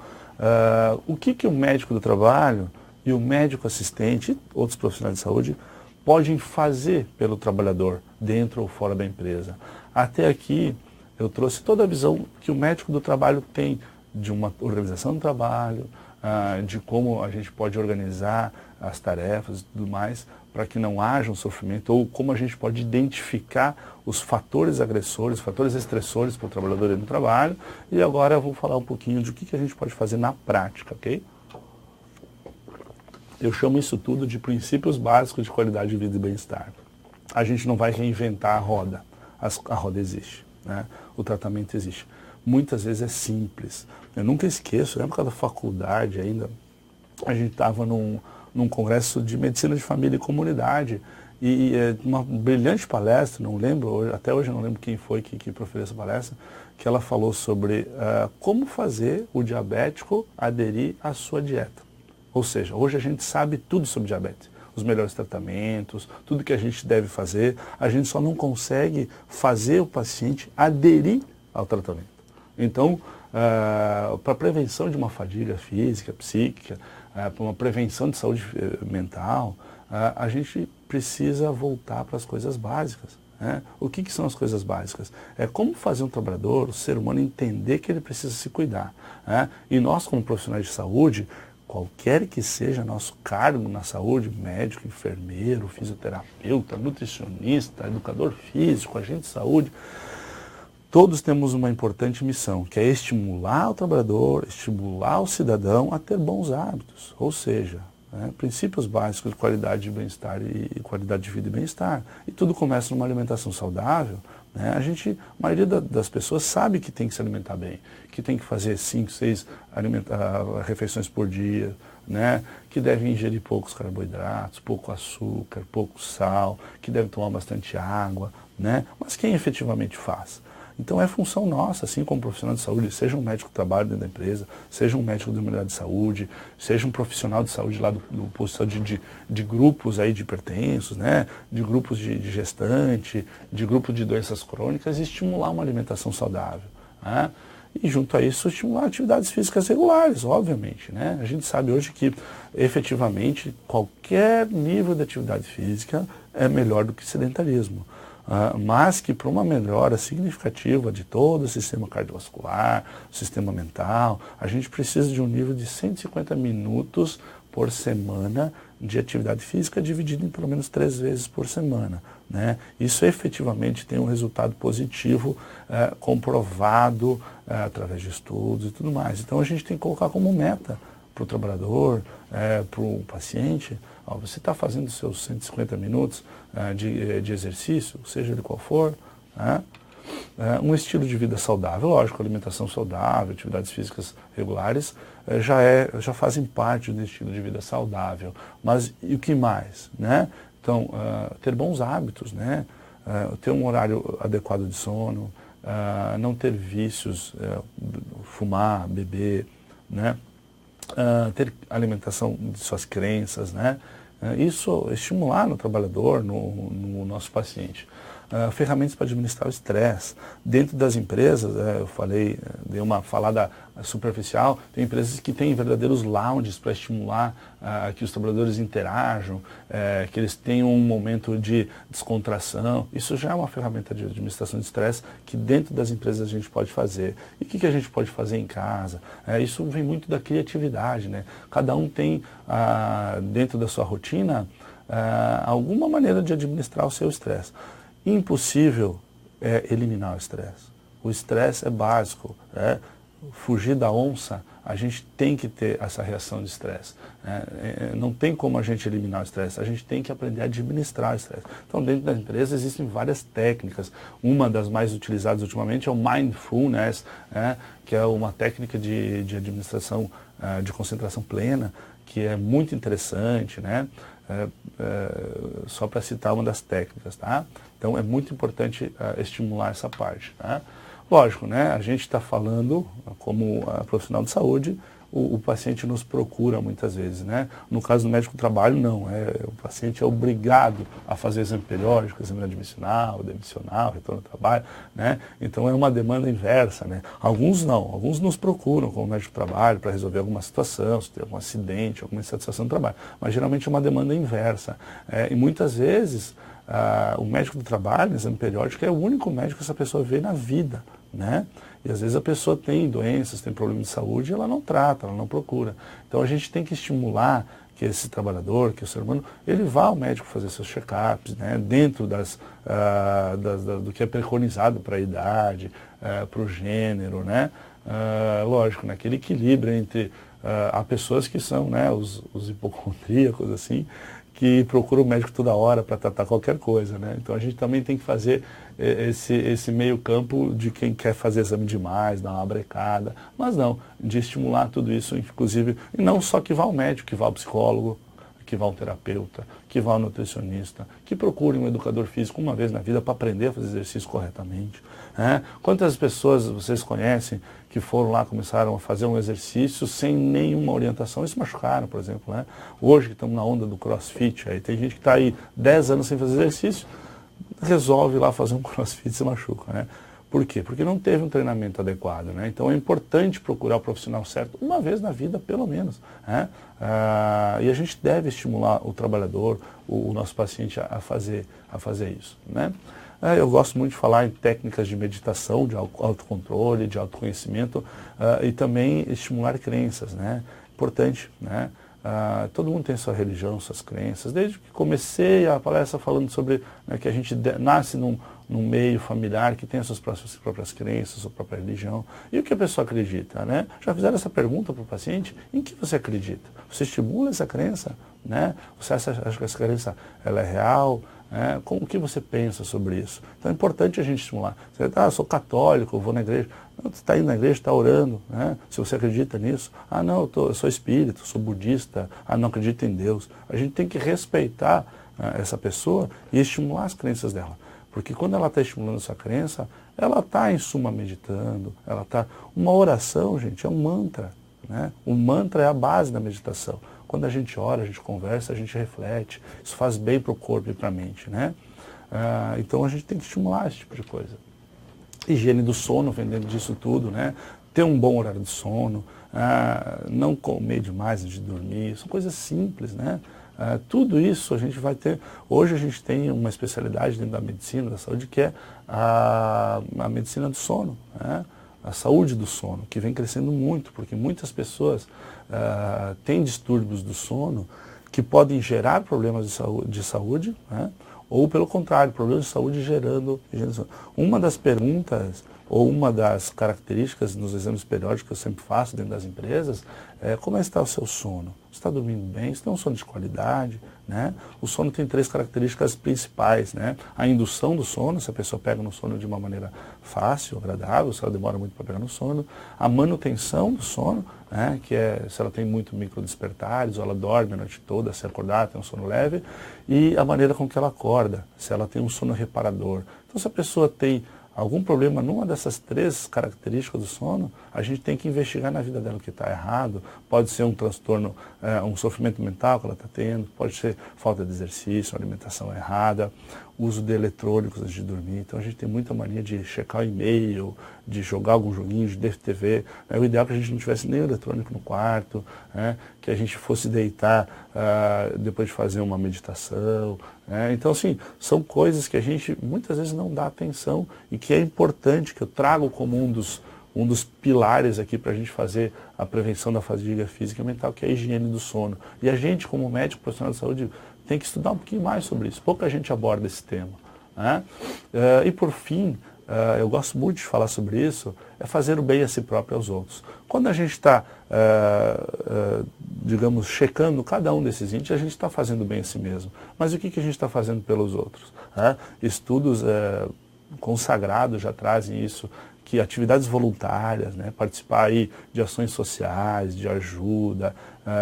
o que o médico do trabalho e o médico assistente e outros profissionais de saúde podem fazer pelo trabalhador, dentro ou fora da empresa. Até aqui, eu trouxe toda a visão que o médico do trabalho tem de uma organização do trabalho, de como a gente pode organizar as tarefas e tudo mais, para que não haja um sofrimento, ou como a gente pode identificar os fatores agressores, fatores estressores para o trabalhador no trabalho. E agora eu vou falar um pouquinho de o que a gente pode fazer na prática, ok? Eu chamo isso tudo de princípios básicos de qualidade de vida e bem-estar. A gente não vai reinventar a roda. A roda existe, né? O tratamento existe. Muitas vezes é simples. Eu nunca esqueço, na época da faculdade ainda, a gente estava num congresso de medicina de família e comunidade, e uma brilhante palestra, não lembro, até hoje eu não lembro quem foi que proferiu essa palestra, que ela falou sobre como fazer o diabético aderir à sua dieta. Ou seja, hoje a gente sabe tudo sobre diabetes, os melhores tratamentos, tudo que a gente deve fazer, a gente só não consegue fazer o paciente aderir ao tratamento. Então, para a prevenção de uma fadiga física, psíquica, para uma prevenção de saúde mental, a gente precisa voltar para as coisas básicas. Né? O que são as coisas básicas? É como fazer um trabalhador, o ser humano, entender que ele precisa se cuidar. Né? E nós, como profissionais de saúde, qualquer que seja nosso cargo na saúde, médico, enfermeiro, fisioterapeuta, nutricionista, educador físico, agente de saúde, todos temos uma importante missão, que é estimular o trabalhador, estimular o cidadão a ter bons hábitos, ou seja, princípios básicos de qualidade de bem-estar e qualidade de vida e bem-estar. E tudo começa numa alimentação saudável. Né? A maioria das pessoas sabe que tem que se alimentar bem, que tem que fazer 5, 6 refeições por dia, né? Que deve ingerir poucos carboidratos, pouco açúcar, pouco sal, que deve tomar bastante água, né? Mas quem efetivamente faz? Então é função nossa, assim como profissional de saúde, seja um médico que trabalha dentro da empresa, seja um médico da unidade de saúde, seja um profissional de saúde lá do posto de saúde de grupos aí de hipertensos, né? De grupos de gestante, de grupos de doenças crônicas, e estimular uma alimentação saudável. Né? E junto a isso, estimular atividades físicas regulares, obviamente. Né? A gente sabe hoje que, efetivamente, qualquer nível de atividade física é melhor do que sedentarismo. Mas que para uma melhora significativa de todo o sistema cardiovascular, sistema mental, a gente precisa de um nível de 150 minutos por semana de atividade física, dividido em pelo menos 3 vezes por semana. Né? Isso efetivamente tem um resultado positivo, comprovado através de estudos e tudo mais. Então a gente tem que colocar como meta para o trabalhador, para o paciente, você está fazendo seus 150 minutos de exercício, seja ele qual for, né? Um estilo de vida saudável, lógico, alimentação saudável, atividades físicas regulares, já fazem parte do estilo de vida saudável. Mas e o que mais? Né? Então, ter bons hábitos, né? Ter um horário adequado de sono, não ter vícios, fumar, beber, né? Ter alimentação de suas crenças, né? Isso estimular no trabalhador, no nosso paciente. Ferramentas para administrar o estresse. Dentro das empresas, eu dei uma falada superficial, tem empresas que têm verdadeiros lounges para estimular que os trabalhadores interajam, que eles tenham um momento de descontração. Isso já é uma ferramenta de administração de estresse que dentro das empresas a gente pode fazer. E o que a gente pode fazer em casa? Isso vem muito da criatividade, né? Cada um tem, dentro da sua rotina, alguma maneira de administrar o seu estresse. Impossível eliminar o estresse. O estresse é básico, né? Fugir da onça, a gente tem que ter essa reação de estresse. Né? Não tem como a gente eliminar o estresse, a gente tem que aprender a administrar o estresse. Então, dentro da empresa existem várias técnicas. Uma das mais utilizadas ultimamente é o Mindfulness, né? Que é uma técnica de administração, de concentração plena, que é muito interessante, né? Só para citar uma das técnicas, tá? Então, é muito importante estimular essa parte, tá? Lógico, né? A gente está falando, como profissional de saúde, o paciente nos procura muitas vezes, né? No caso do médico do trabalho, não. O paciente é obrigado a fazer exame periódico, exame admissional, demissional, retorno ao trabalho, né? Então é uma demanda inversa, né? Alguns não, alguns nos procuram como médico do trabalho para resolver alguma situação, se tem algum acidente, alguma insatisfação do trabalho, mas geralmente é uma demanda inversa. E muitas vezes o médico do trabalho, exame periódico, é o único médico que essa pessoa vê na vida, né? E às vezes a pessoa tem doenças, tem problemas de saúde e ela não trata, ela não procura. Então a gente tem que estimular que esse trabalhador, que o ser humano, ele vá ao médico fazer seus check-ups, né? Dentro do que é preconizado para a idade, para o gênero, né? Lógico, naquele equilíbrio entre há pessoas que são, né, os hipocondríacos, assim, que procuram o médico toda hora para tratar qualquer coisa, né? Então a gente também tem que fazer esse meio campo de quem quer fazer exame demais, dar uma brecada, mas não, de estimular tudo isso, inclusive, e não só que vá ao médico, que vá ao psicólogo, que vá ao terapeuta, que vá ao nutricionista, que procure um educador físico uma vez na vida para aprender a fazer exercício corretamente. Né? Quantas pessoas vocês conhecem que foram lá, começaram a fazer um exercício sem nenhuma orientação e se machucaram, por exemplo, né? Hoje que estamos na onda do crossfit, aí tem gente que está aí 10 anos sem fazer exercício, resolve lá fazer um crossfit e se machuca, né? Por quê? Porque não teve um treinamento adequado, né? Então é importante procurar o profissional certo uma vez na vida, pelo menos, né? E a gente deve estimular o trabalhador, o nosso paciente a fazer isso, né? Eu gosto muito de falar em técnicas de meditação, de autocontrole, de autoconhecimento e também estimular crenças, né? Importante, né? Todo mundo tem sua religião, suas crenças. Desde que comecei a palestra falando sobre, né, que a gente nasce num meio familiar que tem as suas próprias crenças, sua própria religião. E o que a pessoa acredita, né? Já fizeram essa pergunta para o paciente? Em que você acredita? Você estimula essa crença? Né? Você acha que essa crença ela é real? O que você pensa sobre isso? Então é importante a gente estimular. Você eu sou católico, eu vou na igreja. Não, você está indo na igreja, está orando, né? Se você acredita nisso. Não, eu sou espírita, sou budista, não acredito em Deus. A gente tem que respeitar essa pessoa e estimular as crenças dela. Porque quando ela está estimulando essa crença, ela está em suma meditando, ela está... Uma oração, gente, é um mantra, né? O mantra é a base da meditação. Quando a gente ora, a gente conversa, a gente reflete. Isso faz bem para o corpo e para a mente, né? Então a gente tem que estimular esse tipo de coisa. Higiene do sono, vem dentro disso tudo, né? Ter um bom horário de sono, não comer demais antes de dormir, são coisas simples, né? Tudo isso a gente vai ter. Hoje a gente tem uma especialidade dentro da medicina, da saúde, que é a medicina do sono, né? A saúde do sono, que vem crescendo muito, porque muitas pessoas têm distúrbios do sono que podem gerar problemas de saúde, né? Ou pelo contrário, problemas de saúde gerando sono. Uma das perguntas ou uma das características nos exames periódicos que eu sempre faço dentro das empresas é como está o seu sono. Você está dormindo bem? Você tem um sono de qualidade? Né? O sono tem 3 características principais, né? A indução do sono, se a pessoa pega no sono de uma maneira fácil, agradável, se ela demora muito para pegar no sono. A manutenção do sono, né? Que é se ela tem muito microdespertares, ou ela dorme a noite toda, se acordar, tem um sono leve. E a maneira com que ela acorda, se ela tem um sono reparador. Então, se a pessoa tem algum problema numa dessas 3 características do sono, a gente tem que investigar na vida dela o que está errado. Pode ser um transtorno, um sofrimento mental que ela está tendo, pode ser falta de exercício, alimentação errada, uso de eletrônicos antes de dormir. Então a gente tem muita mania de checar o e-mail, de jogar algum joguinho de DFTV. O ideal é que a gente não tivesse nem eletrônico no quarto, né? Que a gente fosse deitar depois de fazer uma meditação. Então, assim, são coisas que a gente muitas vezes não dá atenção e que é importante, que eu trago como um dos pilares aqui para a gente fazer a prevenção da fadiga física e mental, que é a higiene do sono. E a gente, como médico profissional de saúde, tem que estudar um pouquinho mais sobre isso. Pouca gente aborda esse tema, né? E por fim, eu gosto muito de falar sobre isso, é fazer o bem a si próprio e aos outros. Quando a gente está, digamos, checando cada um desses índices, a gente está fazendo bem a si mesmo. Mas o que a gente está fazendo pelos outros? Estudos consagrados já trazem isso, que atividades voluntárias, né, participar aí de ações sociais, de ajuda,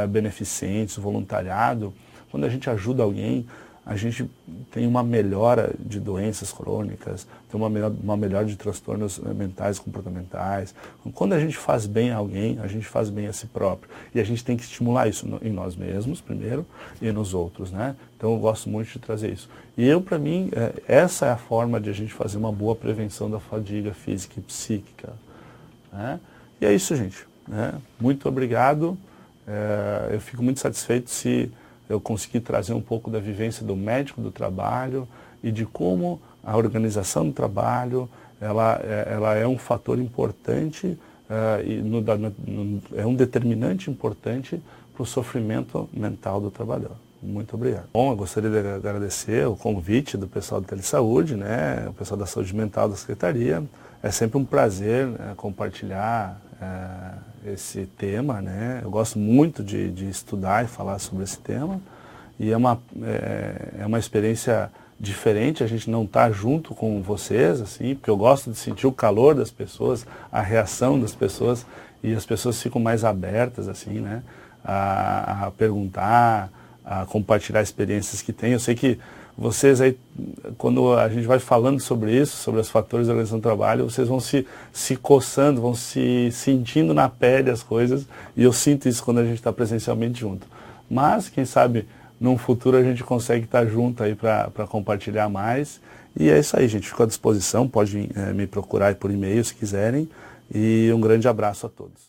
beneficentes, voluntariado, quando a gente ajuda alguém, a gente tem uma melhora de doenças crônicas, tem uma melhora de transtornos mentais e comportamentais. Quando a gente faz bem a alguém, a gente faz bem a si próprio. E a gente tem que estimular isso em nós mesmos, primeiro, e nos outros, né? Então eu gosto muito de trazer isso. E para mim, essa é a forma de a gente fazer uma boa prevenção da fadiga física e psíquica, né? E é isso, gente, né? Muito obrigado. Eu fico muito satisfeito se eu consegui trazer um pouco da vivência do médico do trabalho e de como a organização do trabalho ela é um fator importante é um determinante importante para o sofrimento mental do trabalhador. Muito obrigado. Bom, eu gostaria de agradecer o convite do pessoal da Telesaúde, né, o pessoal da saúde mental da Secretaria. É sempre um prazer, né, compartilhar esse tema, né? Eu gosto muito de estudar e falar sobre esse tema e é uma experiência diferente, a gente não está junto com vocês, assim, porque eu gosto de sentir o calor das pessoas, a reação das pessoas e as pessoas ficam mais abertas, assim, né, a perguntar, a compartilhar experiências que têm. Eu sei que vocês aí, quando a gente vai falando sobre isso, sobre os fatores da organização do trabalho, vocês vão se coçando, vão se sentindo na pele as coisas, e eu sinto isso quando a gente está presencialmente junto. Mas, quem sabe, num futuro a gente consegue estar junto aí para compartilhar mais. E é isso aí, gente. Fico à disposição, pode me procurar aí por e-mail se quiserem. E um grande abraço a todos.